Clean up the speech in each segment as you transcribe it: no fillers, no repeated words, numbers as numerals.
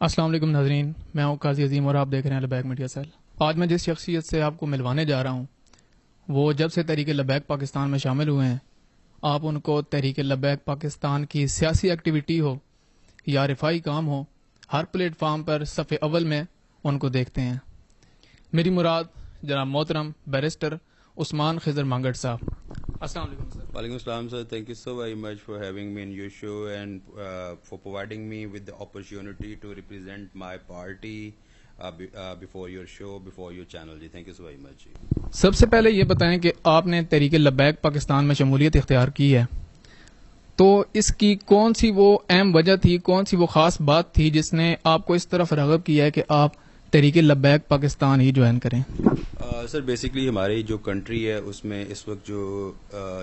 السلام علیکم ناظرین، میں ہوں قاضی عظیم اور آپ دیکھ رہے ہیں لبیک میڈیا سیل۔ آج میں جس شخصیت سے آپ کو ملوانے جا رہا ہوں وہ جب سے تحریک لبیک پاکستان میں شامل ہوئے ہیں، آپ ان کو تحریک لبیک پاکستان کی سیاسی ایکٹیویٹی ہو یا رفائی کام ہو، ہر پلیٹ فارم پر صف اول میں ان کو دیکھتے ہیں۔ میری مراد جناب محترم بیرسٹر عثمان خضر مانگڑ صاحب۔ السلام علیکم سر۔ Walaikum Assalam, sir. Thank you so very much for having me in your show and for providing me with the opportunity to represent my party before your show, before your channel. Ji, thank you so very much. Ji. سب سے پہلے یہ بتائیں کہ آپ نے تحریک لبیک پاکستان میں شمولیت اختیار کی ہے، تو اس کی کون سی وہ اہم وجہ تھی، کون سی وہ خاص بات تھی جس نے آپ کو اس طرف راغب کیا ہے کہ آپ تحریک لبیک پاکستان ہی جوائن کریں؟ سر بیسکلی ہماری جو کنٹری ہے اس میں اس وقت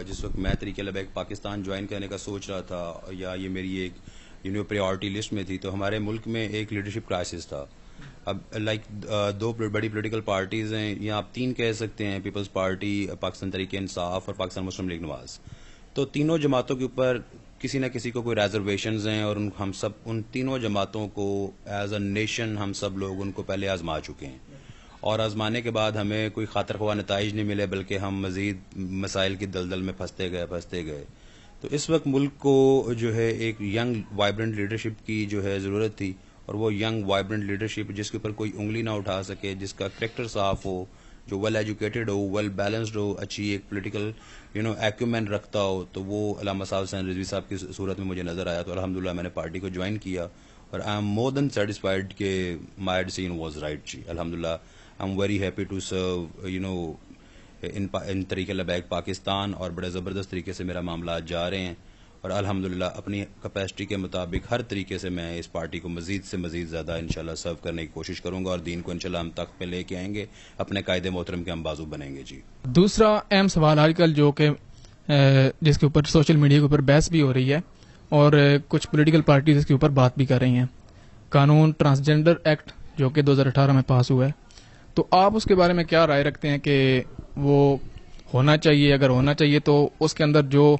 جس وقت میں تحریک لبیک پاکستان جوائن کرنے کا سوچ رہا تھا یا یہ میری ایک پریورٹی لسٹ میں تھی، تو ہمارے ملک میں ایک لیڈرشپ کرائسس تھا۔ اب دو بڑی پولیٹیکل پارٹیز ہیں، یا آپ تین کہہ سکتے ہیں، پیپلز پارٹی، پاکستان تحریک انصاف اور پاکستان مسلم لیگ نواز۔ تو تینوں جماعتوں کے اوپر کسی نہ کسی کو کوئی ریزرویشنز ہیں، اور ہم سب ان تینوں جماعتوں کو ایز اے نیشن ہم سب لوگ ان کو پہلے آزما چکے ہیں، اور آزمانے کے بعد ہمیں کوئی خاطر خواہ نتائج نہیں ملے، بلکہ ہم مزید مسائل کی دلدل میں پھنستے گئے۔ تو اس وقت ملک کو جو ہے ایک ینگ وائبرنٹ لیڈرشپ کی جو ہے ضرورت تھی، اور وہ ینگ وائبرنٹ لیڈرشپ جس کے اوپر کوئی انگلی نہ اٹھا سکے، جس کا کریکٹر صاف ہو، جو ویل ایجوکیٹڈ ہو، ویل بیلنسڈ ہو، اچھی ایک پولیٹیکل ایکومین رکھتا ہو، تو وہ علامہ صاحب حسین رضوی صاحب کی صورت میں مجھے نظر آیا۔ تو الحمدللہ میں نے پارٹی کو جوائن کیا، اور I am more than satisfied that my decision was right. جی الحمدللہ، I am very happy to serve in Tehreek Labbaik Pakistan, اور بڑے زبردست طریقے سے میرا معاملات جا رہے ہیں، اور الحمدللہ اپنی کیپیسٹی کے مطابق ہر طریقے سے میں اس پارٹی کو مزید سے مزید زیادہ انشاءاللہ سرو کرنے کی کوشش کروں گا، اور دین کو انشاءاللہ ہم تخت پہ لے کے آئیں گے، اپنے قائد محترم کے ہم بازو بنیں گے۔ جی دوسرا اہم سوال آج کل جو کہ جس کے اوپر سوشل میڈیا کے اوپر بحث بھی ہو رہی ہے، اور کچھ پولیٹیکل پارٹیز اس کے اوپر بات بھی کر رہی ہیں، قانون ٹرانسجینڈر ایکٹ جو کہ 2018 میں پاس ہوا ہے، تو آپ اس کے بارے میں کیا رائے رکھتے ہیں کہ وہ ہونا چاہیے؟ اگر ہونا چاہیے تو اس کے اندر جو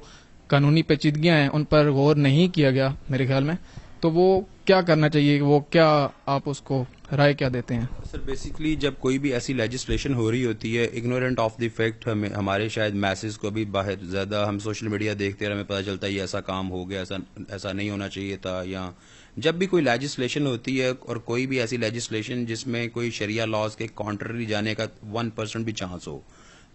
قانونی پیچیدگیاں ہیں ان پر غور نہیں کیا گیا میرے خیال میں، تو وہ کیا کرنا چاہیے؟ وہ کیا آپ اس کو رائے کیا دیتے ہیں؟ سر بیسکلی جب کوئی بھی ایسی لیجسلیشن ہو رہی ہوتی ہے، اگنورینٹ آف دی فیکٹ، ہمارے شاید میسز کو بھی باہر زیادہ ہم سوشل میڈیا دیکھتے ہیں، ہمیں پتہ چلتا ہے یہ ایسا کام ہو گیا، ایسا نہیں ہونا چاہیے تھا، یا جب بھی کوئی لیجسلیشن ہوتی ہے، اور کوئی بھی ایسی لیجسلیشن جس میں کوئی شریعہ لاز کے کانٹرری جانے کا 1% بھی چانس ہو،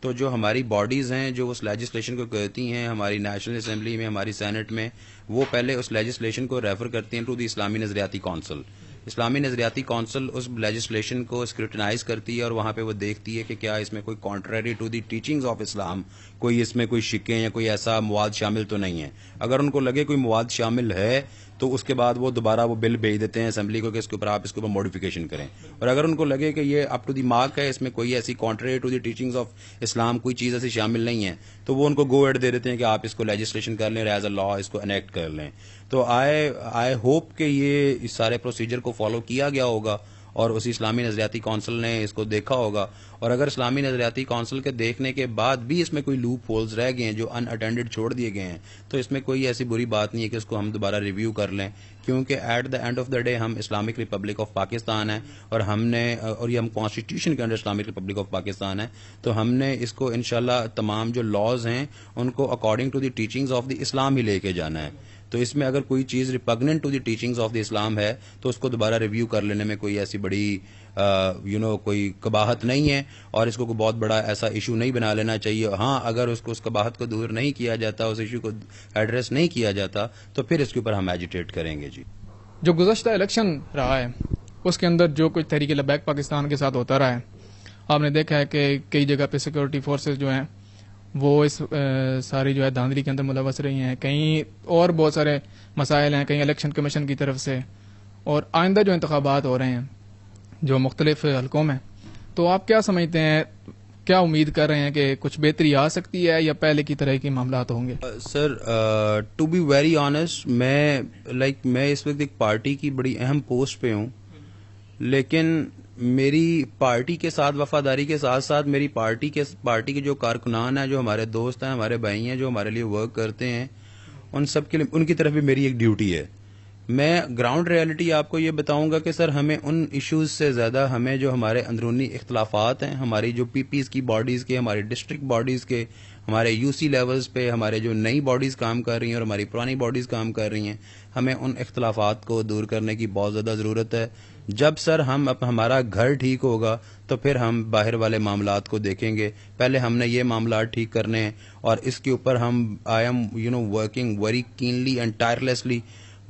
تو جو ہماری باڈیز ہیں جو اس لیجسلیشن کو کرتی ہیں، ہماری نیشنل اسمبلی میں، ہماری سینٹ میں، وہ پہلے اس لیجسلیشن کو ریفر کرتی ہیں ٹو دی اسلامی نظریاتی کونسل۔ اسلامی نظریاتی کونسل اس لیجسلیشن کو اسکروٹنائز کرتی ہے، اور وہاں پہ وہ دیکھتی ہے کہ کیا اس میں کوئی contrary to the teachings of Islam, کوئی اس میں کوئی شکیں یا کوئی ایسا مواد شامل تو نہیں ہے۔ اگر ان کو لگے کوئی مواد شامل ہے تو اس کے بعد وہ دوبارہ وہ بل بھیج دیتے ہیں اسمبلی کو کہ اس کے اوپر آپ اس کے اوپر موڈیفیکیشن کریں، اور اگر ان کو لگے کہ یہ اپ ٹو دی مارک ہے، اس میں کوئی ایسی contrary to the teachings of Islam کوئی چیز ایسی شامل نہیں ہے، تو وہ ان کو گو ایڈ دے دیتے ہیں کہ آپ اس کو لیجسلیشن کر لیں، ایز اے لا اس کو انیکٹ کر لیں۔ تو آئی ہوپ کہ یہ اس سارے پروسیجر کو فالو کیا گیا ہوگا، اور اسی اسلامی نظریاتی کونسل نے اس کو دیکھا ہوگا، اور اگر اسلامی نظریاتی کونسل کے دیکھنے کے بعد بھی اس میں کوئی لوپ ہولز رہ گئے ہیں جو ان اٹینڈڈ چھوڑ دیے گئے ہیں، تو اس میں کوئی ایسی بری بات نہیں ہے کہ اس کو ہم دوبارہ ریویو کر لیں، کیونکہ at the end of the day ہم اسلامک ریپبلک آف پاکستان ہیں، اور یہ ہم کانسٹیٹیوشن کے under Islamic Republic of Pakistan ہے، تو ہم نے اس کو انشاءاللہ تمام جو لاز ہیں ان کو according to the teachings of the Islam ہی لے کے جانا ہے۔ تو اس میں اگر کوئی چیز repugnant to the teachings of the Islam ہے تو اس کو دوبارہ ریویو کر لینے میں کوئی ایسی بڑی کوئی قباحت نہیں ہے، اور اس کو کوئی بہت بڑا ایسا ایشو نہیں بنا لینا چاہیے۔ ہاں اگر اس قباحت کو دور نہیں کیا جاتا، اس ایشو کو ایڈریس نہیں کیا جاتا، تو پھر اس کے اوپر ہم ایجیٹیٹ کریں گے۔ جی جو گزشتہ الیکشن رہا ہے اس کے اندر جو کچھ تحریک لبیک پاکستان کے ساتھ ہوتا رہا ہے، آپ نے دیکھا ہے کہ کئی جگہ پہ سیکورٹی فورسز جو ہیں وہ اس ساری جو ہے دھاندلی کے اندر ملوث رہی ہیں، کہیں اور بہت سارے مسائل ہیں، کہیں الیکشن کمیشن کی طرف سے، اور آئندہ جو انتخابات ہو رہے ہیں جو مختلف حلقوں میں، تو آپ کیا سمجھتے ہیں، کیا امید کر رہے ہیں کہ کچھ بہتری آ سکتی ہے یا پہلے کی طرح کے معاملات ہوں گے؟ سر ٹو بی ویری آنیسٹ، میں اس وقت ایک پارٹی کی بڑی اہم پوسٹ پہ ہوں، لیکن میری پارٹی کے ساتھ وفاداری کے ساتھ ساتھ میری پارٹی کے جو کارکنان ہیں، جو ہمارے دوست ہیں، ہمارے بھائی ہیں، جو ہمارے لیے ورک کرتے ہیں، ان سب کے لیے ان کی طرف بھی میری ایک ڈیوٹی ہے میں گراؤنڈ ریالٹی آپ کو یہ بتاؤں گا کہ سر ہمیں ان ایشوز سے زیادہ ہمیں جو ہمارے اندرونی اختلافات ہیں، ہماری جو پی پیز کی باڈیز کے، ہماری ڈسٹرکٹ باڈیز کے، ہمارے یو سی لیولز پہ ہمارے جو نئی باڈیز کام کر رہی ہیں اور ہماری پرانی باڈیز کام کر رہی ہیں، ہمیں ان اختلافات کو دور کرنے کی بہت زیادہ ضرورت ہے. جب سر ہمارا گھر ٹھیک ہوگا تو پھر ہم باہر والے معاملات کو دیکھیں گے. پہلے ہم نے یہ معاملات ٹھیک کرنے ہیں اور اس کے اوپر I am working very keenly and tirelessly.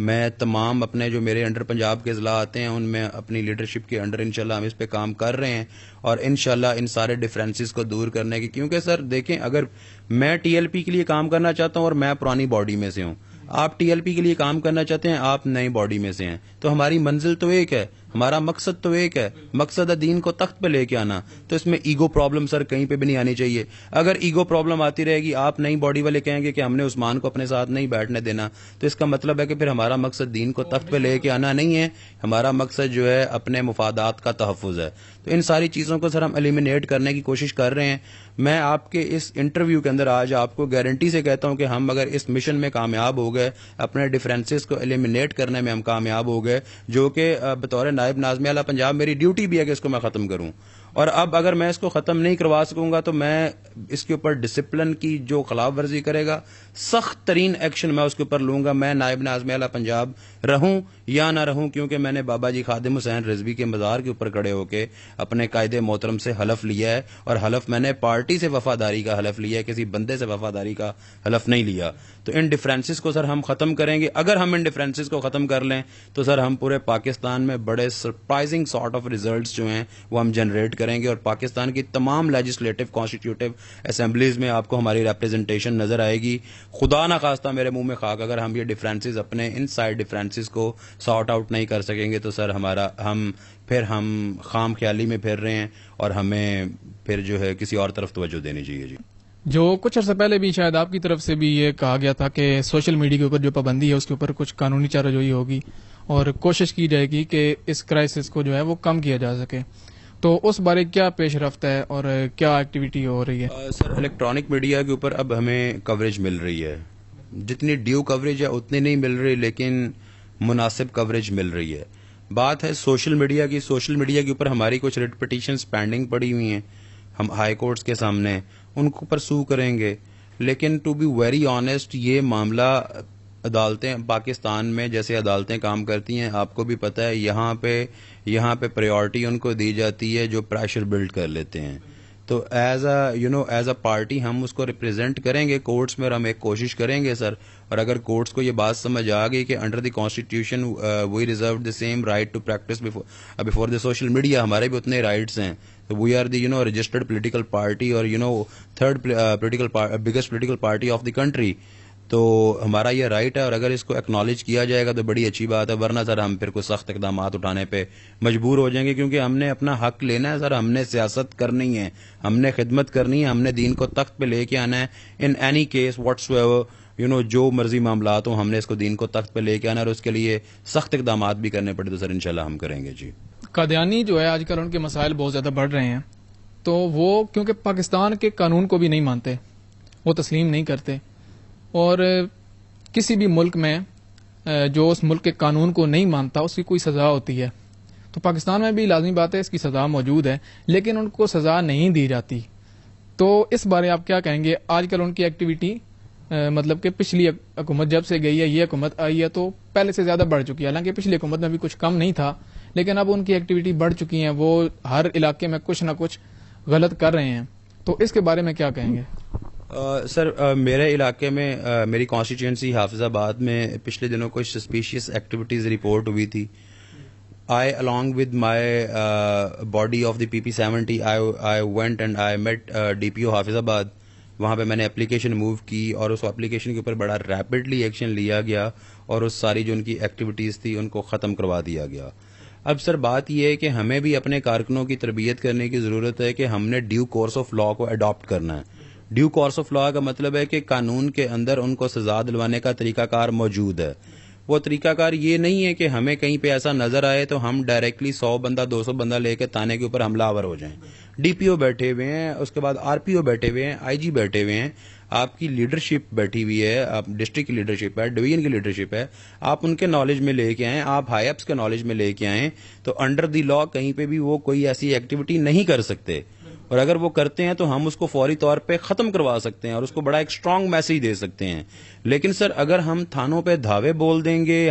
میں تمام اپنے جو میرے انڈر پنجاب کے اضلاع آتے ہیں ان میں اپنی لیڈرشپ کے انڈر انشاءاللہ ہم اس پہ کام کر رہے ہیں اور انشاءاللہ ان سارے ڈفرینسز کو دور کرنے کی. کیونکہ سر دیکھیں، اگر میں ٹی ایل پی کے لیے کام کرنا چاہتا ہوں اور میں پرانی باڈی میں سے ہوں، آپ ٹی ایل پی کے لیے کام کرنا چاہتے ہیں، آپ نئی باڈی میں سے ہیں، تو ہماری منزل تو ایک ہے، ہمارا مقصد تو ایک ہے، مقصد ہے دین کو تخت پہ لے کے آنا. تو اس میں ایگو پرابلم سر کہیں پہ بھی نہیں آنی چاہیے. اگر ایگو پرابلم آتی رہے گی، آپ نئی باڈی والے کہیں گے کہ ہم نے عثمان کو اپنے ساتھ نہیں بیٹھنے دینا، تو اس کا مطلب ہے کہ پھر ہمارا مقصد دین کو تخت پہ لے کے آنا نہیں ہے، ہمارا مقصد جو ہے اپنے مفادات کا تحفظ ہے. تو ان ساری چیزوں کو سر ہم ایلیمینیٹ کرنے کی کوشش کر رہے ہیں. میں آپ کے اس انٹرویو کے اندر آج آپ کو گارنٹی سے کہتا ہوں کہ ہم اگر اس مشن میں کامیاب ہو گئے، اپنے ڈفرینسز کو ایلیمینیٹ کرنے میں ہم کامیاب ہو گئے، جو کہ بطور نائب ناظم اعلیٰ پنجاب میری ڈیوٹی بھی ہے کہ اس کو میں ختم کروں. اور اب اگر میں اس کو ختم نہیں کروا سکوں گا تو میں اس کے اوپر ڈسپلن کی جو خلاف ورزی کرے گا، سخت ترین ایکشن میں اس کے اوپر لوں گا. میں نائب ناظم اعلیٰ پنجاب رہوں یا نہ رہوں، کیونکہ میں نے بابا جی خادم حسین رضوی کے مزار کے اوپر کھڑے ہو کے اپنے قائد محترم سے حلف لیا ہے، اور حلف میں نے پارٹی سے وفاداری کا حلف لیا ہے، کسی بندے سے وفاداری کا حلف نہیں لیا. تو ان ڈفرینسز کو سر ہم ختم کریں گے. اگر ہم ان ڈفرینسز کو ختم کر لیں تو سر ہم پورے پاکستان میں بڑے سرپرائزنگ سارٹ آف ریزلٹس جو ہیں وہ ہم جنریٹ کریں گے، اور پاکستان کی تمام لیجسلیٹو کانسٹیٹیوٹیو اسمبلیز میں آپ کو ہماری ریپرزنٹیشن نظر آئے گی. خدا نہ خواستہ میرے منہ میں خاک، اگر ہم یہ ڈفرینسز اپنے ان سائڈ ڈفرینسز کو سارٹ آؤٹ نہیں کر سکیں گے تو سر ہم خام خیالی میں پھر رہے ہیں، اور ہمیں پھر جو ہے کسی اور طرف توجہ دینی چاہیے. جی، جو کچھ عرصہ پہلے بھی شاید آپ کی طرف سے بھی یہ کہا گیا تھا کہ سوشل میڈیا کے اوپر جو پابندی ہے اس کے اوپر کچھ قانونی چارہ جوئی ہوگی اور کوشش کی جائے گی کہ اس کرائسس کو جو ہے وہ کم کیا جا سکے. تو اس بارے کیا پیش رفت ہے اور کیا ایکٹیویٹی ہو رہی ہے؟ سر الیکٹرانک میڈیا کے اوپر اب ہمیں کوریج مل رہی ہے. جتنی ڈیو کوریج ہے اتنی نہیں مل رہی، لیکن مناسب کوریج مل رہی ہے. بات ہے سوشل میڈیا کی. سوشل میڈیا کے اوپر ہماری کچھ ریٹ پٹیشنز پینڈنگ پڑی ہوئی ہیں، ہم ہائی کورٹس کے سامنے ان کو پرسو کریں گے. لیکن ٹو بی ویری آنیسٹ، یہ معاملہ عدالتیں پاکستان میں جیسے عدالتیں کام کرتی ہیں، آپ کو بھی پتہ ہے، یہاں پہ پریورٹی ان کو دی جاتی ہے جو پریشر بلڈ کر لیتے ہیں. تو ایز اے پارٹی ہم اس کو ریپرزینٹ کریں گے کورٹس میں، اور ہم ایک کوشش کریں گے سر. اور اگر کورٹس کو یہ بات سمجھ آ گئی کہ under the constitution we reserve the same right to practice before the social media, ہمارے بھی اتنے رائٹس ہیں. We are the registered political party اور third biggest political party of the country. تو ہمارا یہ رائٹ ہے، اور اگر اس کو ایکنالج کیا جائے گا تو بڑی اچھی بات ہے. ورنہ سر ہم پھر کوئی سخت اقدامات اٹھانے پہ مجبور ہو جائیں گے، کیونکہ ہم نے اپنا حق لینا ہے سر. ہم نے سیاست کرنی ہے، ہم نے خدمت کرنی ہے، ہم نے دین کو تخت پہ لے کے آنا ہے. ان اینی کیس واٹس ایور جو مرضی معاملات ہوں، ہم نے اس کو دین کو تخت پہ لے کے آنا ہے، اور اس کے لیے سخت اقدامات بھی کرنے پڑے تو سر انشاءاللہ ہم کریں گے. جی، قادیانی جو ہے آج کل ان کے مسائل بہت زیادہ بڑھ رہے ہیں، تو وہ کیونکہ پاکستان کے قانون کو بھی نہیں مانتے، وہ تسلیم نہیں کرتے، اور کسی بھی ملک میں جو اس ملک کے قانون کو نہیں مانتا اس کی کوئی سزا ہوتی ہے. تو پاکستان میں بھی لازمی بات ہے اس کی سزا موجود ہے، لیکن ان کو سزا نہیں دی جاتی. تو اس بارے آپ کیا کہیں گے؟ آج کل ان کی ایکٹیویٹی مطلب کہ پچھلی حکومت جب سے گئی ہے، یہ حکومت آئی ہے تو پہلے سے زیادہ بڑھ چکی ہے. حالانکہ پچھلی حکومت میں بھی کچھ کم نہیں تھا، لیکن اب ان کی ایکٹیویٹی بڑھ چکی ہیں، وہ ہر علاقے میں کچھ نہ کچھ غلط کر رہے ہیں. تو اس کے بارے میں کیا کہیں گے؟ سر میرے علاقے میں میری کانسٹیچوئنسی حافظ آباد میں پچھلے دنوں کچھ سسپیشیس ایکٹیویٹیز رپورٹ ہوئی تھی. I along with my body of the PP70 I went and I met DPO حافظ آباد. وہاں پہ میں نے اپلیکیشن موو کی اور اس اپلیکیشن کے اوپر بڑا ریپڈلی ایکشن لیا گیا اور اس ساری جو ان کی ایکٹیویٹیز تھی ان کو ختم کروا دیا گیا. اب سر بات یہ ہے کہ ہمیں بھی اپنے کارکنوں کی تربیت کرنے کی ضرورت ہے کہ ہم نے ڈیو کورس آف لا کو اڈاپٹ کرنا ہے. ڈیو کورس آف لا کا مطلب ہے کہ قانون کے اندر ان کو سزا دلوانے کا طریقہ کار موجود ہے. وہ طریقہ کار یہ نہیں ہے کہ ہمیں کہیں پہ ایسا نظر آئے تو ہم ڈائریکٹلی 100 بندہ 200 بندہ لے کے تانے کے اوپر حملہ آور ہو جائیں. ڈی پی او بیٹھے ہوئے ہیں, اس کے بعد آر پی او بیٹھے ہوئے ہیں, آئی جی بیٹھے ہوئے ہیں. آپ کی لیڈرشپ بیٹھی ہوئی ہے, آپ ڈسٹرکٹ کی لیڈرشپ ہے, ڈویژن کی لیڈرشپ ہے, آپ ان کے نالج میں لے کے آئیں, آپ ہائی اپس کے نالج میں لے کے آئیں, تو انڈر دی لا کہیں پہ بھی وہ کوئی ایسی ایکٹیویٹی نہیں کر سکتے, اور اگر وہ کرتے ہیں تو ہم اس کو فوری طور پہ ختم کروا سکتے ہیں اور اس کو بڑا ایک اسٹرانگ میسج دے سکتے ہیں. لیکن سر اگر ہم تھانوں پہ دھاوے بول دیں گے,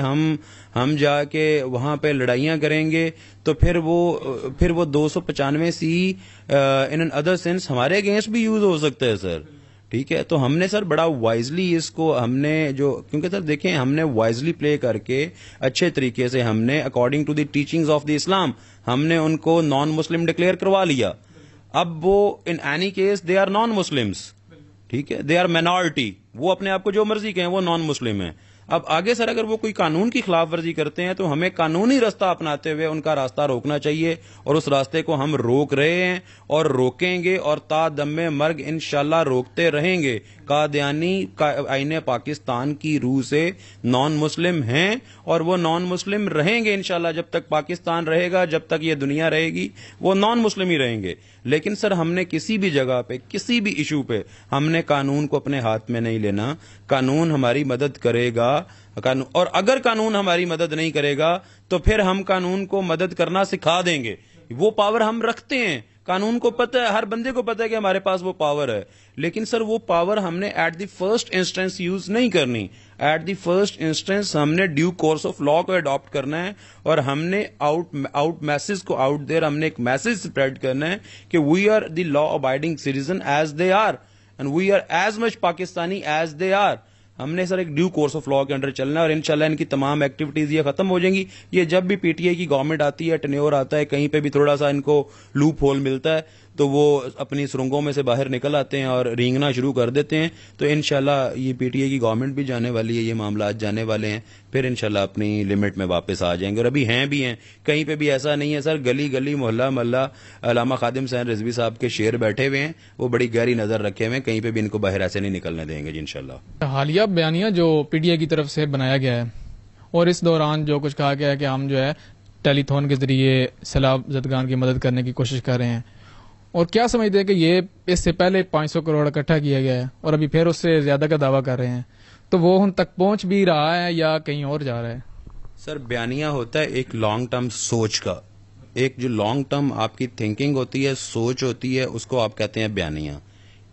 ہم جا کے وہاں پہ لڑائیاں کریں گے, تو پھر وہ 295C ان ادر سینس ہمارے اگینسٹ بھی یوز ہو سکتا ہے سر. ٹھیک ہے, تو ہم نے سر بڑا وائزلی اس کو ہم نے کیونکہ سر دیکھیں ہم نے وائزلی پلے کر کے اچھے طریقے سے ہم نے according to the teachings of the Islam ہم نے ان کو نان مسلم ڈکلیئر کروا لیا. اب وہ in any case they are non Muslims, ٹھیک ہے, دے آر مائنورٹی, وہ اپنے آپ کو جو مرضی کہیں وہ نان مسلم ہیں. اب آگے سر اگر وہ کوئی قانون کی خلاف ورزی کرتے ہیں تو ہمیں قانونی راستہ اپناتے ہوئے ان کا راستہ روکنا چاہیے, اور اس راستے کو ہم روک رہے ہیں اور روکیں گے, اور تا دم مرگ انشاءاللہ روکتے رہیں گے. قادیانی آئین پاکستان کی روح سے نان مسلم ہیں اور وہ نان مسلم رہیں گے انشاءاللہ. جب تک پاکستان رہے گا, جب تک یہ دنیا رہے گی, وہ نان مسلم ہی رہیں گے. لیکن سر ہم نے کسی بھی جگہ پہ کسی بھی ایشو پہ ہم نے قانون کو اپنے ہاتھ میں نہیں لینا. قانون ہماری مدد کرے گا, اور اگر قانون ہماری مدد نہیں کرے گا تو پھر ہم قانون کو مدد کرنا سکھا دیں گے. وہ پاور ہم رکھتے ہیں, قانون کو پتہ ہے, ہر بندے کو پتہ ہے کہ ہمارے پاس وہ پاور ہے. لیکن سر وہ پاور ہم نے at the first instance use نہیں کرنی. ایٹ دی فرسٹ انسٹنس ہم نے ڈیو کورس آف لا کو اڈاپٹ کرنا ہے, اور ہم نے آؤٹ میسج کو آؤٹ دیر ہم نے ایک میسج اسپریڈ کرنا ہے کہ we are the law abiding citizen as they are, and we are as much Pakistani as they are. ہم نے سر ایک ڈیو کورس آف لا کے انڈر چلنا ہے, اور انشاءاللہ ان کی تمام ایکٹیویٹیز یہ ختم ہو جائیں گی. یہ جب بھی پی ٹی آئی کی گورنمنٹ آتی ہے, ٹینیور آتا ہے, کہیں پہ بھی تھوڑا سا ان کو لوپ ہول ملتا ہے تو وہ اپنی سرنگوں میں سے باہر نکل آتے ہیں اور رینگنا شروع کر دیتے ہیں. تو انشاءاللہ یہ پی ٹی آئی کی گورنمنٹ بھی جانے والی ہے, یہ معاملات جانے والے ہیں, پھر انشاءاللہ اپنی لمٹ میں واپس آ جائیں گے. اور ابھی ہیں بھی ہیں, کہیں پہ بھی ایسا نہیں ہے سر, گلی گلی محلہ محلہ علامہ خادم حسین رضوی صاحب کے شیر بیٹھے ہوئے ہیں, وہ بڑی گہری نظر رکھے ہوئے ہیں, کہیں پہ بھی ان کو باہر ایسے نہیں نکلنے دیں گے جی انشاءاللہ. حالیہ بیانیہ جو پی ٹی آئی کی طرف سے بنایا گیا ہے, اور اس دوران جو کچھ کہا گیا ہے کہ ہم جو ہے ٹیلی تھون کے ذریعے سیلاب زدگان کی مدد کرنے کی کوشش کر رہے ہیں, اور کیا سمجھتے ہیں کہ یہ اس سے پہلے 500 کروڑ اکٹھا کیا گیا ہے اور ابھی پھر اس سے زیادہ کا دعویٰ کر رہے ہیں, تو وہ ان تک پہنچ بھی رہا ہے یا کہیں اور جا رہا ہے؟ سر بیانیہ ہوتا ہے ایک لانگ ٹرم سوچ کا, ایک جو لانگ ٹرم آپ کی تھنکنگ ہوتی ہے, سوچ ہوتی ہے, اس کو آپ کہتے ہیں بیانیہ.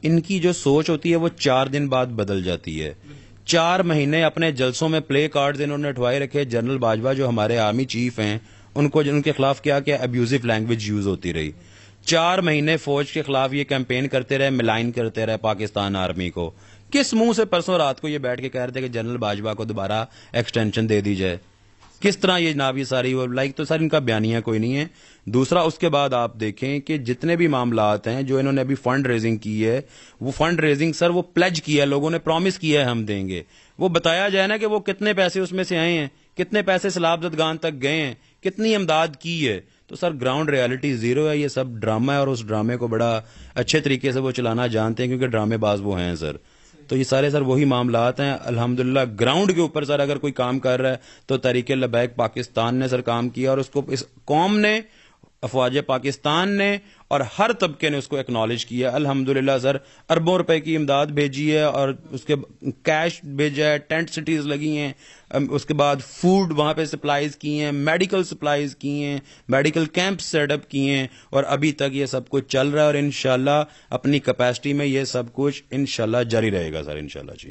ان کی جو سوچ ہوتی ہے وہ 4 دن بعد بدل جاتی ہے. 4 مہینے اپنے جلسوں میں پلے کارڈز انہوں نے اٹھوائے رکھے. جنرل باجوہ جو ہمارے آرمی چیف ہیں, ان کو ان کے خلاف کیا کیا ابیوزو لینگویج یوز ہوتی رہی. 4 مہینے فوج کے خلاف یہ کیمپین کرتے رہے, ملائن کرتے رہے پاکستان آرمی کو. کس منہ سے پرسوں رات کو یہ بیٹھ کے کہہ رہے تھے کہ جنرل باجوہ کو دوبارہ ایکسٹینشن دے دی جائے؟ کس طرح یہ جناب یہ ساری تو سر ان کا بیانیہ کوئی نہیں ہے. دوسرا اس کے بعد آپ دیکھیں کہ جتنے بھی معاملات ہیں جو انہوں نے ابھی فنڈ ریزنگ کی ہے, وہ فنڈ ریزنگ سر وہ پلیج کیا ہے, لوگوں نے پرومس کیا ہے ہم دیں گے. وہ بتایا جائے نا کہ وہ کتنے پیسے اس میں سے آئے ہیں, کتنے پیسے سیلاب زدگان تک گئے ہیں, کتنی امداد کی ہے. تو سر گراؤنڈ ریالٹی زیرو ہے, یہ سب ڈرامہ ہے, اور اس ڈرامے کو بڑا اچھے طریقے سے وہ چلانا جانتے ہیں, کیونکہ ڈرامے باز وہ ہیں سر. تو یہ سارے سر وہی معاملات ہیں. الحمدللہ گراؤنڈ کے اوپر سر اگر کوئی کام کر رہا ہے تو تحریک لبیک پاکستان نے سر کام کیا, اور اس کو اس قوم نے, افواج پاکستان نے اور ہر طبقے نے اس کو ایکنالج کیا. الحمدللہ سر اربوں روپے کی امداد بھیجی ہے, اور اس کے کیش بھیجا ہے, ٹینٹ سٹیز لگی ہیں, اس کے بعد فوڈ وہاں پہ سپلائیز کی ہیں, میڈیکل سپلائیز کی ہیں, میڈیکل کیمپ سیٹ اپ کیے ہیں, اور ابھی تک یہ سب کچھ چل رہا ہے, اور انشاءاللہ اپنی کیپیسٹی میں یہ سب کچھ انشاءاللہ جاری رہے گا سر انشاءاللہ جی.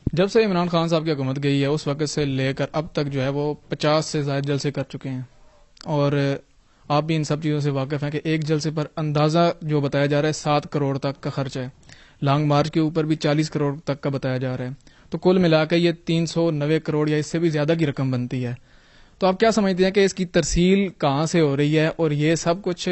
جب سے عمران خان صاحب کی حکومت گئی ہے اس وقت سے لے کر اب تک جو ہے وہ 50 سے زائد جلسے کر چکے ہیں, اور آپ بھی ان سب چیزوں سے واقف ہیں کہ ایک جلسے پر اندازہ جو بتایا جا رہا ہے 7 کروڑ تک کا خرچ ہے, لانگ مارچ کے اوپر بھی 40 کروڑ تک کا بتایا جا رہا ہے. تو کل ملا کے یہ 390 کروڑ یا اس سے بھی زیادہ کی رقم بنتی ہے. تو آپ کیا سمجھتے ہیں کہ اس کی ترسیل کہاں سے ہو رہی ہے, اور یہ سب کچھ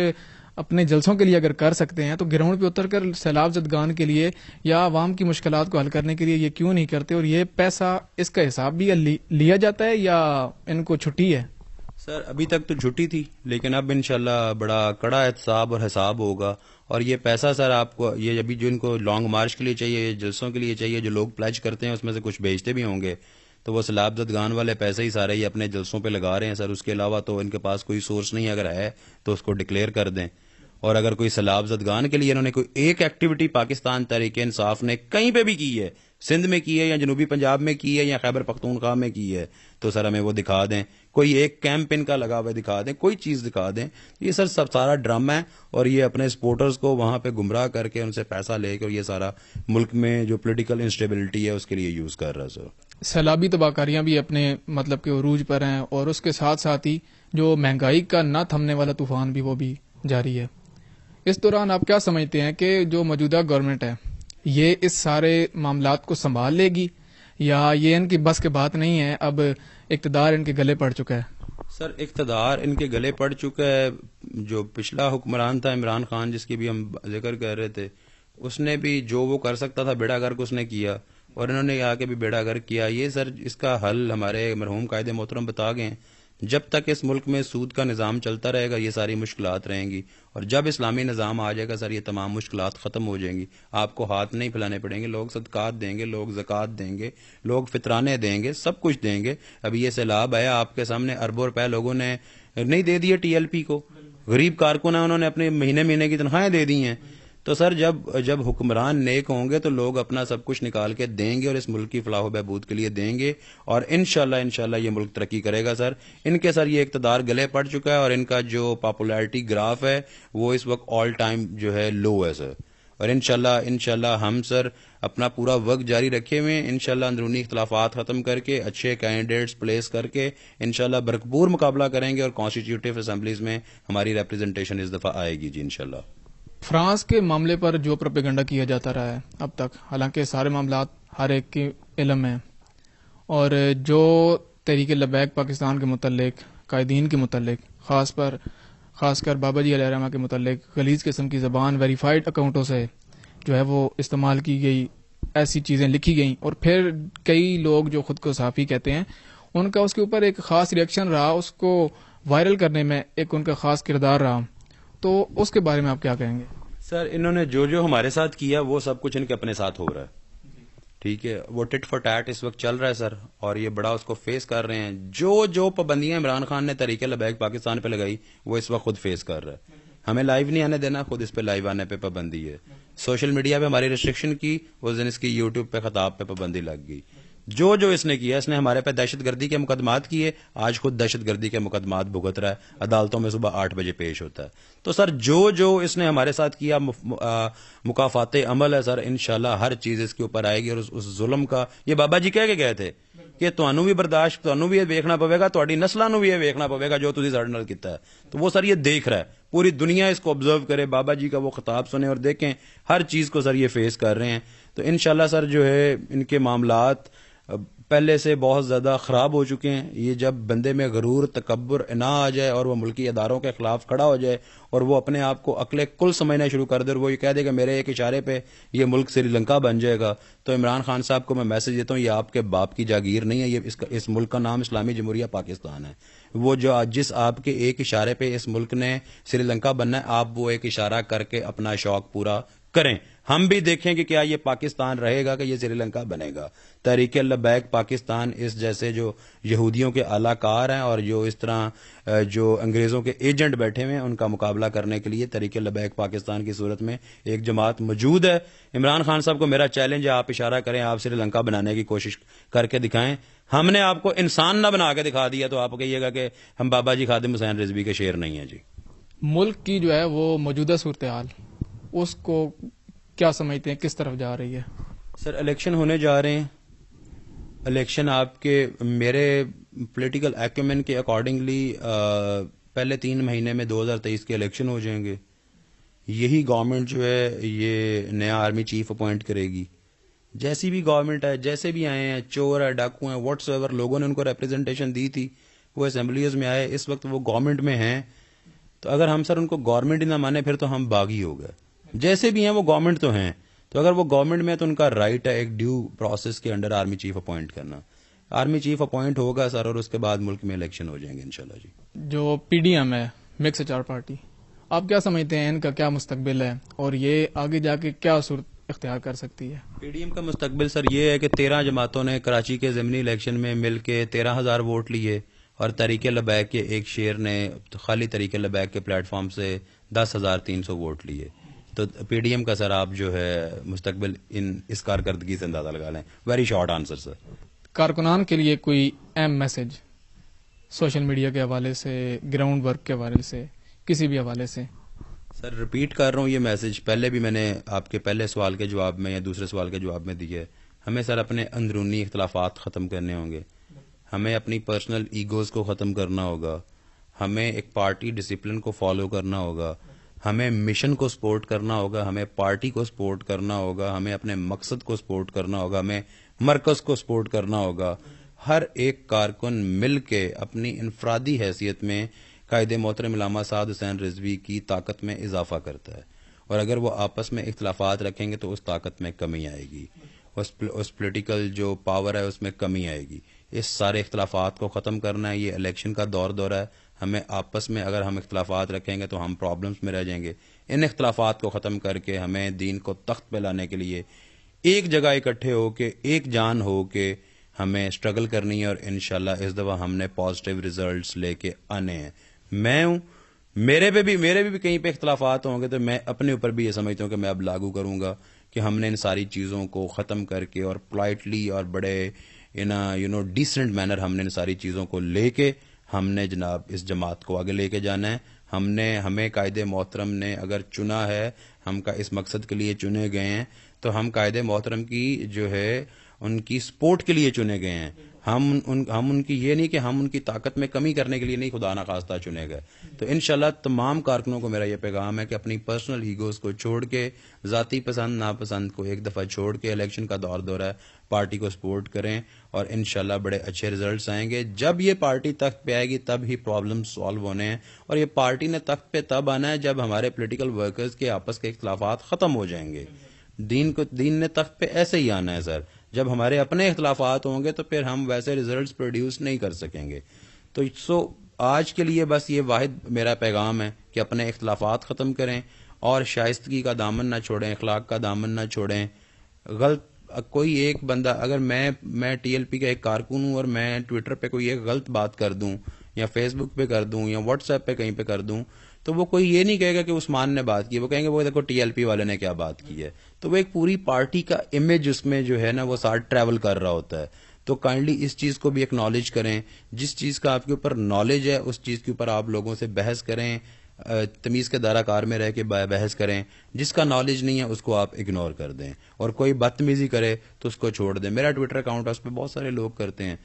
اپنے جلسوں کے لیے اگر کر سکتے ہیں تو گراؤنڈ پہ اتر کر سیلاب زدگان کے لیے یا عوام کی مشکلات کو حل کرنے کے لیے یہ کیوں نہیں کرتے, اور یہ پیسہ اس کا حساب بھی لیا جاتا ہے یا ان کو چھٹی ہے؟ سر ابھی تک تو چھٹی تھی, لیکن اب انشاءاللہ بڑا کڑا احتساب اور حساب ہوگا. اور یہ پیسہ سر آپ کو یہ ابھی جو ان کو لانگ مارچ کے لیے چاہیے, جلسوں کے لیے چاہیے, جو لوگ پلیج کرتے ہیں اس میں سے کچھ بھیجتے بھی ہوں گے, تو وہ سیلاب زدگان والے پیسے ہی سارے ہی اپنے جلسوں پہ لگا رہے ہیں سر. اس کے علاوہ تو ان کے پاس کوئی سورس نہیں, اگر ہے تو اس کو ڈکلیئر کر دیں. اور اگر کوئی سیلاب زدگان کے لیے انہوں نے کوئی ایک ایکٹیویٹی پاکستان تحریک انصاف نے کہیں پہ بھی کی ہے، سندھ میں کی ہے یا جنوبی پنجاب میں کی ہے یا خیبر پختونخوا میں کی ہے، تو سر ہمیں وہ دکھا دیں. کوئی ایک کیمپ ان کا لگا ہوا دکھا دیں، کوئی چیز دکھا دیں. یہ سر سب سارا ڈرامہ ہے، اور یہ اپنے سپورٹرز کو وہاں پہ گمراہ کر کے ان سے پیسہ لے کے، اور یہ سارا ملک میں جو پولیٹیکل انسٹیبلٹی ہے اس کے لیے یوز کر رہا ہے. سر سیلابی تباہ کاریاں بھی اپنے مطلب کے عروج پر ہیں، اور اس کے ساتھ ساتھ ہی جو مہنگائی کا نہ تھمنے والا طوفان بھی وہ بھی جاری ہے. اس دوران آپ کیا سمجھتے ہیں کہ جو موجودہ گورنمنٹ ہے یہ اس سارے معاملات کو سنبھال لے گی، یا یہ ان کی بس کی بات نہیں ہے، اب اقتدار ان کے گلے پڑ چکا ہے؟ سر اقتدار ان کے گلے پڑ چکا ہے. جو پچھلا حکمران تھا عمران خان، جس کی بھی ہم ذکر کر رہے تھے، اس نے بھی جو وہ کر سکتا تھا بیڑا گرک اس نے کیا، اور انہوں نے آ کے بھی بیڑا گرک کیا. یہ سر اس کا حل ہمارے مرحوم قائد محترم بتا گئے ہیں. جب تک اس ملک میں سود کا نظام چلتا رہے گا یہ ساری مشکلات رہیں گی، اور جب اسلامی نظام آ جائے گا سر یہ تمام مشکلات ختم ہو جائیں گی. آپ کو ہاتھ نہیں پھیلانے پڑیں گے، لوگ صدقات دیں گے، لوگ زکوٰۃ دیں گے، لوگ فطرانے دیں گے، سب کچھ دیں گے. ابھی یہ سیلاب آیا آپ کے سامنے، اربوں روپے لوگوں نے نہیں دے دیے ٹی ایل پی کو، غریب کارکن ہیں انہوں نے اپنے مہینے کی تنخواہیں دے دی ہیں. تو سر جب حکمران نیک ہوں گے تو لوگ اپنا سب کچھ نکال کے دیں گے اور اس ملک کی فلاح و بہبود کے لیے دیں گے، اور انشاءاللہ یہ ملک ترقی کرے گا. سر ان کے سر یہ اقتدار گلے پڑ چکا ہے، اور ان کا جو پاپولیرٹی گراف ہے وہ اس وقت آل ٹائم جو ہے لو ہے سر. اور انشاءاللہ ہم سر اپنا پورا وقت جاری رکھے ہوئے ہیں. انشاءاللہ اندرونی اختلافات ختم کر کے اچھے کینڈیڈیٹس پلیس کر کے انشاءاللہ بھرپور مقابلہ کریں گے، اور کانسٹیٹیوٹیو اسمبلیز میں ہماری ریپرزنٹیشن اس دفعہ آئے گی جی انشاءاللہ. فرانس کے معاملے پر جو پروپیگنڈا کیا جاتا رہا ہے اب تک، حالانکہ سارے معاملات ہر ایک کے علم ہیں، اور جو تحریک لبیک پاکستان کے متعلق، قائدین کے متعلق، خاص کر بابا جی علیہ الرحمہ کے متعلق غلیظ قسم کی زبان ویریفائڈ اکاؤنٹوں سے جو ہے وہ استعمال کی گئی، ایسی چیزیں لکھی گئیں، اور پھر کئی لوگ جو خود کو صحافی کہتے ہیں ان کا اس کے اوپر ایک خاص ریئیکشن رہا، اس کو وائرل کرنے میں ایک ان کا خاص کردار رہا. تو اس کے بارے میں آپ کیا کہیں گے؟ سر انہوں نے جو ہمارے ساتھ کیا وہ سب کچھ ان کے اپنے ساتھ ہو رہا ہے. ٹھیک ہے، وہ ٹٹ فار ٹیٹ اس وقت چل رہا ہے سر، اور یہ بڑا اس کو فیس کر رہے ہیں. جو پابندیاں عمران خان نے تحریک لبیک پاکستان پہ لگائی وہ اس وقت خود فیس کر رہا ہے. ہمیں لائیو نہیں آنے دینا، خود اس پہ لائیو آنے پہ پابندی ہے. سوشل میڈیا پہ ہماری ریسٹرکشن کی، اس دن اس کی یوٹیوب پہ خطاب پہ پابندی لگ گئی. جو اس نے کیا، اس نے ہمارے پہ دہشت گردی کے مقدمات کیے، آج خود دہشت گردی کے مقدمات بھگت رہا ہے، عدالتوں میں صبح 8 بجے پیش ہوتا ہے. تو سر جو اس نے ہمارے ساتھ کیا مکافات عمل ہے سر، انشاءاللہ ہر چیز اس کے اوپر آئے گی. اور اس ظلم کا یہ بابا جی کہہ کے گئے تھے کہ تانوں بھی برداشت، تانوں بھی یہ ویکھنا پوے گا، تہاڈی نسلاں نوں بھی یہ ویکھنا پوے گا جو تسی ساڈے نال کیتا ہے. تو وہ سر یہ دیکھ رہا ہے، پوری دنیا اس کو آبزرو کرے، بابا جی کا وہ خطاب سنے اور دیکھیں ہر چیز کو سر یہ فیس کر رہے ہیں. تو انشاءاللہ سر جو ہے ان کے معاملات پہلے سے بہت زیادہ خراب ہو چکے ہیں. یہ جب بندے میں غرور، تکبر، انا آ جائے اور وہ ملکی اداروں کے خلاف کھڑا ہو جائے اور وہ اپنے آپ کو عقل کل سمجھنا شروع کر دے اور وہ یہ کہہ دے کہ میرے ایک اشارے پہ یہ ملک سری لنکا بن جائے گا، تو عمران خان صاحب کو میں میسج دیتا ہوں یہ آپ کے باپ کی جاگیر نہیں ہے، یہ اس ملک کا نام اسلامی جمہوریہ پاکستان ہے. وہ جس آپ کے ایک اشارے پہ اس ملک نے سری لنکا بننا ہے، آپ وہ ایک اشارہ کر کے اپنا شوق پورا کریں. ہم بھی دیکھیں کہ کیا یہ پاکستان رہے گا کہ یہ سری لنکا بنے گا. تحریک لبیک پاکستان اس جیسے جو یہودیوں کے اعلی کار ہیں اور جو اس طرح جو انگریزوں کے ایجنٹ بیٹھے ہوئے ہیں ان کا مقابلہ کرنے کے لیے تحریک لبیک پاکستان کی صورت میں ایک جماعت موجود ہے. عمران خان صاحب کو میرا چیلنج ہے، آپ اشارہ کریں، آپ سری لنکا بنانے کی کوشش کر کے دکھائیں. ہم نے آپ کو انسان نہ بنا کے دکھا دیا تو آپ کہیے گا کہ ہم بابا جی خادم حسین رضوی کے شعر نہیں ہیں. جی ملک کی جو ہے وہ موجودہ صورتحال اس کو کیا سمجھتے ہیں کس طرف جا رہی ہے؟ سر الیکشن ہونے جا رہے ہیں. الیکشن آپ کے میرے پولیٹیکل ایکومن کے اکارڈنگلی پہلے 3 مہینے میں 2023 کے الیکشن ہو جائیں گے. یہی گورنمنٹ جو ہے یہ نیا آرمی چیف اپوائنٹ کرے گی. جیسی بھی گورنمنٹ ہے، جیسے بھی آئے ہیں، چور ہے، ڈاکو ہیں، واٹس ایور، لوگوں نے ان کو ریپرزنٹیشن دی تھی، وہ اسمبلیز میں آئے، اس وقت وہ گورنمنٹ میں ہیں. تو اگر ہم سر ان کو گورنمنٹ ہی نہ مانے پھر تو ہم باغی ہو گئے. جیسے بھی ہیں وہ گورنمنٹ تو ہیں، تو اگر وہ گورنمنٹ میں تو ان کا رائٹ ہے ایک ڈیو پروسیس کے انڈر آرمی چیف اپوائنٹ کرنا. آرمی چیف اپوائنٹ ہوگا سر اور اس کے بعد ملک میں الیکشن ہو جائیں گے انشاءاللہ. جی جو پی ڈی ایم ہے، مکس اچار پارٹی، آپ کیا سمجھتے ہیں ان کا کیا مستقبل ہے اور یہ آگے جا کے کیا صورت اختیار کر سکتی ہے؟ پی ڈی ایم کا مستقبل سر یہ ہے کہ 13 جماعتوں نے کراچی کے ضمنی الیکشن میں مل کے 13,000 ووٹ لیے اور تحریک لبیک کے ایک شیر نے خالی تحریک لبیک کے پلیٹ فارم سے 10,300 ووٹ لیے. تو پی ڈی ایم کا سر آپ جو ہے مستقبل اس کارکردگی سے اندازہ لگا لیں. ویری شارٹ آنسر سر. کارکنان کے لیے کوئی اہم میسج سوشل میڈیا کے حوالے سے، گراؤنڈ ورک کے حوالے سے، کسی بھی حوالے سے؟ سر ریپیٹ کر رہا ہوں یہ میسج، پہلے بھی میں نے آپ کے پہلے سوال کے جواب میں یا دوسرے سوال کے جواب میں دیے. ہمیں سر اپنے اندرونی اختلافات ختم کرنے ہوں گے، ہمیں اپنی پرسنل ایگوز کو ختم کرنا ہوگا، ہمیں ایک پارٹی ڈسپلن کو فالو کرنا ہوگا، ہمیں مشن کو سپورٹ کرنا ہوگا، ہمیں پارٹی کو سپورٹ کرنا ہوگا، ہمیں اپنے مقصد کو سپورٹ کرنا ہوگا، ہمیں مرکز کو سپورٹ کرنا ہوگا. ہر ایک کارکن مل کے اپنی انفرادی حیثیت میں قائد محترم علامہ سعد حسین رضوی کی طاقت میں اضافہ کرتا ہے، اور اگر وہ آپس میں اختلافات رکھیں گے تو اس طاقت میں کمی آئے گی، اس پولیٹیکل جو پاور ہے اس میں کمی آئے گی. اس سارے اختلافات کو ختم کرنا ہے. یہ الیکشن کا دور ہے. ہمیں آپس میں اگر ہم اختلافات رکھیں گے تو ہم پرابلمس میں رہ جائیں گے. ان اختلافات کو ختم کر کے ہمیں دین کو تخت پہ لانے کے لیے ایک جگہ اکٹھے ہو کے، ایک جان ہو کے ہمیں اسٹرگل کرنی ہے، اور انشاءاللہ اس دفعہ ہم نے پازیٹیو ریزلٹس لے کے آنے ہیں. میں ہوں، میرے بھی کہیں پہ اختلافات ہوں گے تو میں اپنے اوپر بھی یہ سمجھتا ہوں کہ میں اب لاگو کروں گا کہ ہم نے ان ساری چیزوں کو ختم کر کے اور پولائٹلی اور بڑے ڈیسنٹ مینر ہم نے ان ساری چیزوں کو لے کے ہم نے جناب اس جماعت کو آگے لے کے جانا ہے. ہمیں قائد محترم نے اگر چنا ہے، ہم کا اس مقصد کے لیے چنے گئے ہیں، تو ہم قائد محترم کی جو ہے ان کی سپورٹ کے لیے چنے گئے ہیں. ہم ان کی یہ نہیں کہ ہم ان کی طاقت میں کمی کرنے کے لیے نہیں خدا نخواستہ چنے گئے. تو انشاءاللہ تمام کارکنوں کو میرا یہ پیغام ہے کہ اپنی پرسنل ایگوز کو چھوڑ کے، ذاتی پسند ناپسند کو ایک دفعہ چھوڑ کے، الیکشن کا دور ہے، پارٹی کو سپورٹ کریں اور انشاءاللہ بڑے اچھے ریزلٹس آئیں گے. جب یہ پارٹی تخت پہ آئے گی تب ہی پرابلم سالو ہونے ہیں، اور یہ پارٹی نے تخت پہ تب آنا ہے جب ہمارے پولیٹیکل ورکرز کے آپس کے اختلافات ختم ہو جائیں گے. دین نے تخت پہ ایسے ہی آنا ہے سر. جب ہمارے اپنے اختلافات ہوں گے تو پھر ہم ویسے ریزلٹس پروڈیوس نہیں کر سکیں گے. تو آج کے لیے بس یہ واحد میرا پیغام ہے کہ اپنے اختلافات ختم کریں اور شائستگی کا دامن نہ چھوڑیں، اخلاق کا دامن نہ چھوڑیں. کوئی ایک بندہ، اگر میں ٹی ایل پی کا ایک کارکن ہوں اور میں ٹویٹر پہ کوئی ایک غلط بات کر دوں یا فیس بک پہ کر دوں یا واٹس ایپ پہ کہیں پہ کر دوں، تو وہ کوئی یہ نہیں کہے گا کہ عثمان نے بات کی، وہ کہیں گے وہ دیکھو ٹی ایل پی والے نے کیا بات کی ہے. تو وہ ایک پوری پارٹی کا امیج اس میں جو ہے نا وہ ساتھ ٹریول کر رہا ہوتا ہے. تو کائنڈلی اس چیز کو بھی ایکنالج کریں. جس چیز کا آپ کے اوپر نالج ہے اس چیز کے اوپر آپ لوگوں سے بحث کریں، تمیز کے دائرہ کار میں رہ کے بحث کریں. جس کا نالج نہیں ہے اس کو آپ اگنور کر دیں، اور کوئی بدتمیزی کرے تو اس کو چھوڑ دیں. میرا ٹویٹر اکاؤنٹ ہے، اس پہ بہت سارے لوگ کرتے ہیں،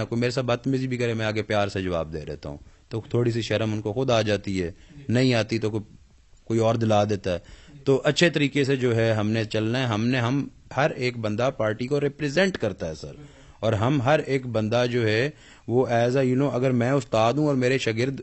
کوئی میرے ساتھ بدتمیزی بھی کرے میں آگے پیار سے جواب دے دیتا ہوں. تو تھوڑی سی شرم ان کو خود آ جاتی ہے، نہیں آتی تو کوئی اور دلا دیتا ہے. تو اچھے طریقے سے جو ہے ہم نے چلنا ہے. ہم ہر ایک بندہ پارٹی کو ریپرزینٹ کرتا ہے سر، اور ہم ہر ایک بندہ جو ہے وہ ایز اے اگر میں استاد ہوں اور میرے شاگرد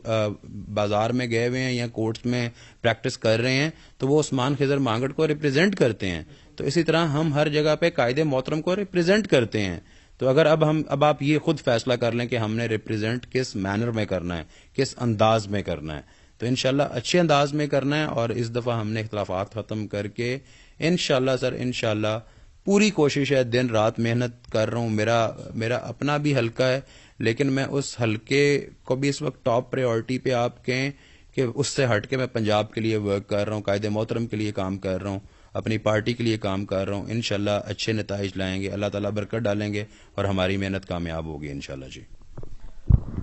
بازار میں گئے ہوئے ہیں یا کورٹس میں پریکٹس کر رہے ہیں تو وہ عثمان خضر مانگڑ کو ریپرزینٹ کرتے ہیں. تو اسی طرح ہم ہر جگہ پہ قائد محترم کو ریپرزینٹ کرتے ہیں. تو اگر اب آپ یہ خود فیصلہ کر لیں کہ ہم نے ریپرزینٹ کس مینر میں کرنا ہے، کس انداز میں کرنا ہے، تو انشاءاللہ اچھے انداز میں کرنا ہے. اور اس دفعہ ہم نے اختلافات ختم کر کے انشاءاللہ سر انشاءاللہ پوری کوشش ہے، دن رات محنت کر رہا ہوں. میرا اپنا بھی حلقہ ہے، لیکن میں اس حلقے کو بھی اس وقت ٹاپ پریورٹی پہ آپ کہیں کہ اس سے ہٹ کے میں پنجاب کے لیے ورک کر رہا ہوں، قائد محترم کے لیے کام کر رہا ہوں، اپنی پارٹی کے لیے کام کر رہا ہوں. انشاءاللہ اچھے نتائج لائیں گے، اللہ تعالیٰ برکت ڈالیں گے اور ہماری محنت کامیاب ہوگی انشاءاللہ. جی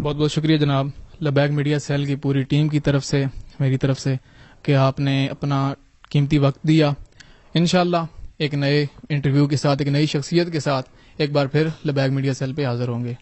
بہت بہت شکریہ جناب لبیک میڈیا سیل کی پوری ٹیم کی طرف سے، میری طرف سے، کہ آپ نے اپنا قیمتی وقت دیا. انشاءاللہ ایک نئے انٹرویو کے ساتھ، ایک نئی شخصیت کے ساتھ ایک بار پھر لبیک میڈیا سیل پہ حاضر ہوں گے.